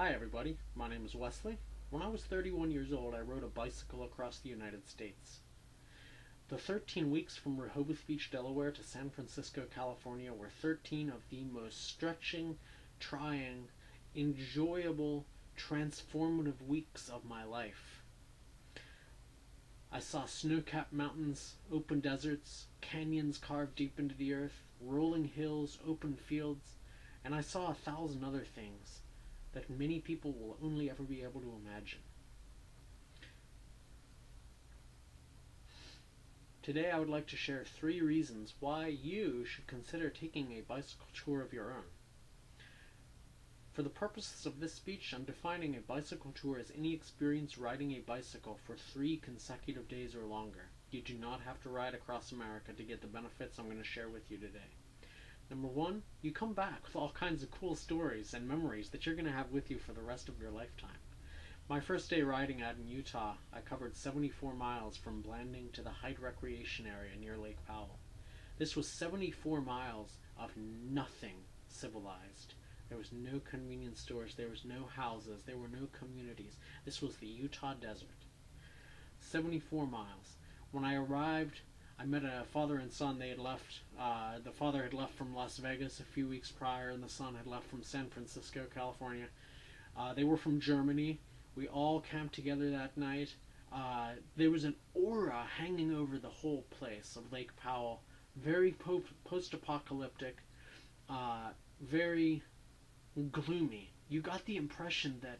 Hi everybody, my name is Wesley. When I was 31 years old, I rode a bicycle across the United States. The 13 weeks from Rehoboth Beach, Delaware to San Francisco, California were 13 of the most stretching, trying, enjoyable, transformative weeks of my life. I saw snow-capped mountains, open deserts, canyons carved deep into the earth, rolling hills, open fields, and I saw 1,000 other things that many people will only ever be able to imagine. Today I would like to share 3 reasons why you should consider taking a bicycle tour of your own. For the purposes of this speech, I'm defining a bicycle tour as any experience riding a bicycle for 3 consecutive days or longer. You do not have to ride across America to get the benefits I'm going to share with you today. Number 1, you come back with all kinds of cool stories and memories that you're going to have with you for the rest of your lifetime. My first day riding out in Utah, I covered 74 miles from Blanding to the Hyde Recreation Area near Lake Powell. This was 74 miles of nothing civilized. There was no convenience stores, there was no houses, there were no communities. This was the Utah desert. 74 miles. When I arrived, I met a father and son. They had left. The father had left from Las Vegas a few weeks prior, and the son had left from San Francisco, California. They were from Germany. We all camped together that night. There was an aura hanging over the whole place of Lake Powell. Very post-apocalyptic, very gloomy. You got the impression that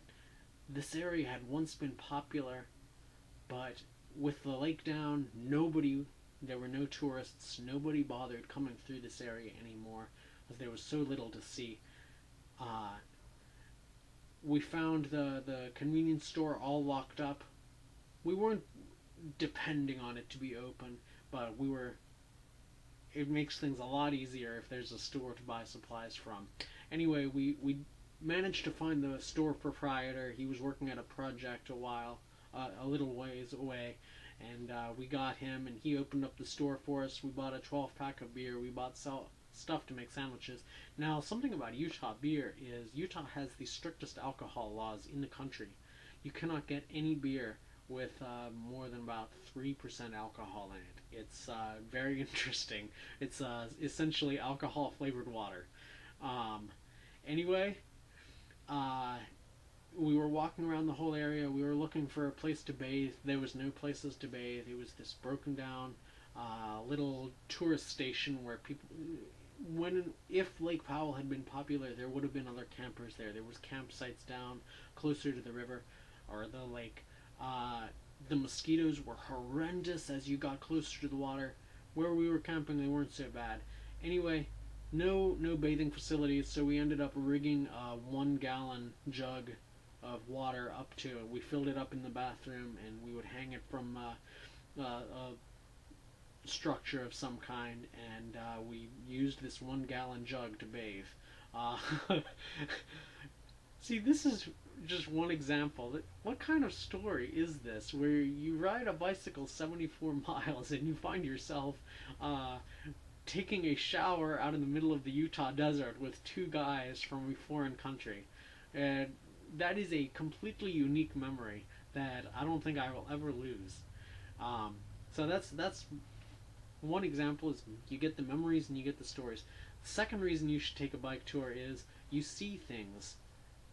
this area had once been popular, but with the lake down, there were no tourists, nobody bothered coming through this area anymore, as there was so little to see. We found the convenience store all locked up. We weren't depending on it to be open, but it makes things a lot easier if there's a store to buy supplies from. Anyway, we managed to find the store proprietor. He was working at a project a little ways away, and we got him, and he opened up the store for us. We bought a 12-pack of beer. We bought stuff to make sandwiches. Now, something about Utah beer is Utah has the strictest alcohol laws in the country. You cannot get any beer with more than about 3% alcohol in it. It's very interesting. It's essentially alcohol-flavored water. Anyway, we were walking around the whole area. We were looking for a place to bathe. There was no places to bathe. It was this broken down little tourist station where people, if Lake Powell had been popular, there would have been other campers there. There was campsites down closer to the river or the lake. The mosquitoes were horrendous as you got closer to the water. Where we were camping, they weren't so bad. Anyway, no bathing facilities, so we ended up rigging a 1-gallon jug of water up to it. We filled it up in the bathroom, and we would hang it from a structure of some kind, and we used this 1-gallon jug to bathe. See, this is just one example. What kind of story is this, where you ride a bicycle 74 miles and you find yourself taking a shower out in the middle of the Utah desert with 2 guys from a foreign country? And that is a completely unique memory that I don't think I will ever lose. So that's one example, is you get the memories and you get the stories. The second reason you should take a bike tour is you see things.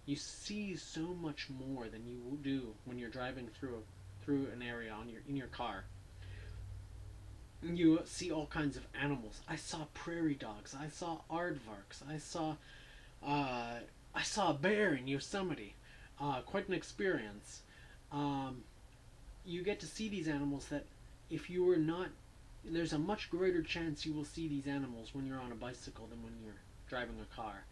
You see so much more than you do when you're driving through an area in your car. You see all kinds of animals. I saw prairie dogs. I saw aardvarks. I saw a bear in Yosemite. Quite an experience. You get to see these animals that if you were not, there's a much greater chance you will see these animals when you're on a bicycle than when you're driving a car.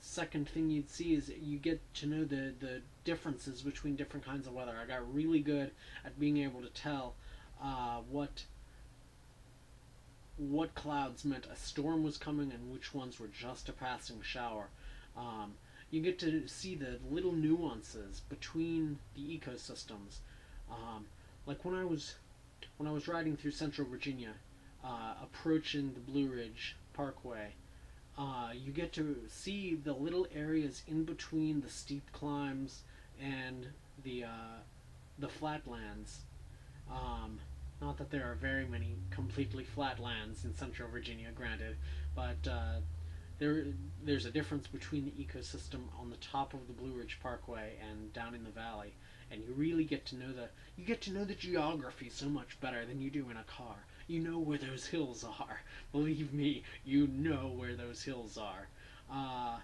Second thing you'd see is you get to know the differences between different kinds of weather. I got really good at being able to tell what clouds meant a storm was coming and which ones were just a passing shower. You get to see the little nuances between the ecosystems. Like when I was riding through Central Virginia, approaching the Blue Ridge Parkway, You get to see the little areas in between the steep climbs and the flatlands. Um, Not that there are very many completely flat lands in central Virginia, granted, but there there's a difference between the ecosystem on the top of the Blue Ridge Parkway and down in the valley, and you really get to know the geography so much better than you do in a car. You know where those hills are. Believe me, you know where those hills are. Uh,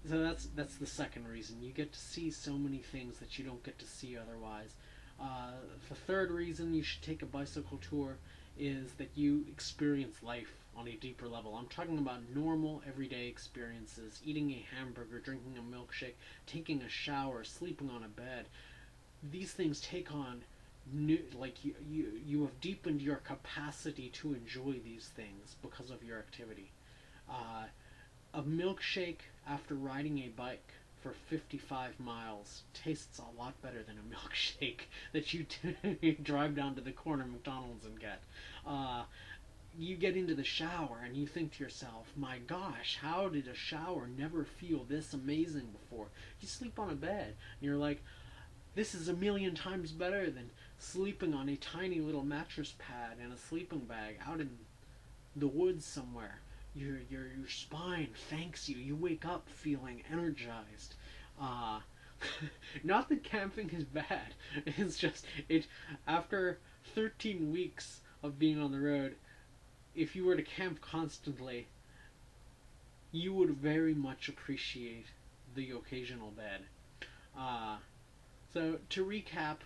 so that's the second reason. You get to see so many things that you don't get to see otherwise. The third reason you should take a bicycle tour is that you experience life on a deeper level. I'm talking about normal, everyday experiences: eating a hamburger, drinking a milkshake, taking a shower, sleeping on a bed. These things take on new, like you have deepened your capacity to enjoy these things because of your activity. Uh, a milkshake after riding a bike for 55 miles tastes a lot better than a milkshake that you drive down to the corner McDonald's and get. Uh, you get into the shower and you think to yourself, my gosh, how did a shower never feel this amazing before? You sleep on a bed and you're like, this is a million times better than sleeping on a tiny little mattress pad and a sleeping bag out in the woods somewhere. Your spine thanks you. You wake up feeling energized. Uh, Not that camping is bad. It's just it after 13 weeks of being on the road, if you were to camp constantly, you would very much appreciate the occasional bed. Uh, so to recap,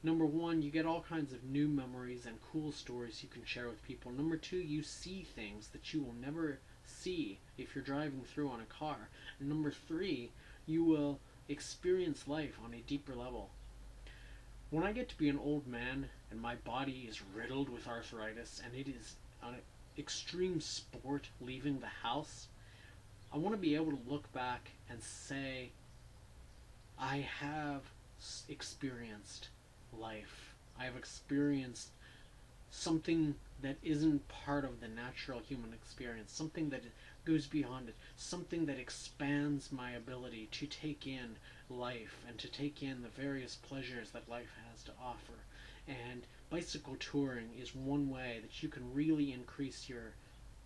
number one, you get all kinds of new memories and cool stories you can share with people. Number two, you see things that you will never see if you're driving through on a car. And number three, you will experience life on a deeper level. When I get to be an old man and my body is riddled with arthritis and it is an extreme sport leaving the house, I want to be able to look back and say, I have experienced life. I have experienced something that isn't part of the natural human experience, something that goes beyond it, something that expands my ability to take in life and to take in the various pleasures that life has to offer. And bicycle touring is one way that you can really increase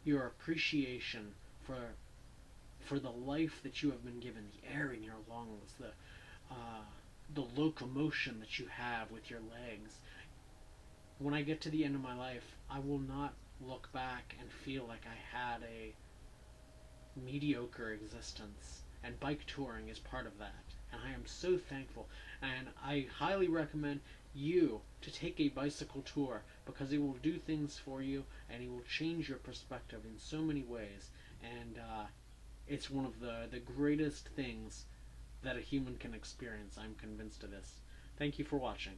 your appreciation for the life that you have been given, the air in your lungs, the locomotion that you have with your legs. When I get to the end of my life, I will not look back and feel like I had a mediocre existence. And bike touring is part of that. And I am so thankful. And I highly recommend you to take a bicycle tour because it will do things for you and it will change your perspective in so many ways. And it's one of the greatest things that a human can experience. I'm convinced of this. Thank you for watching.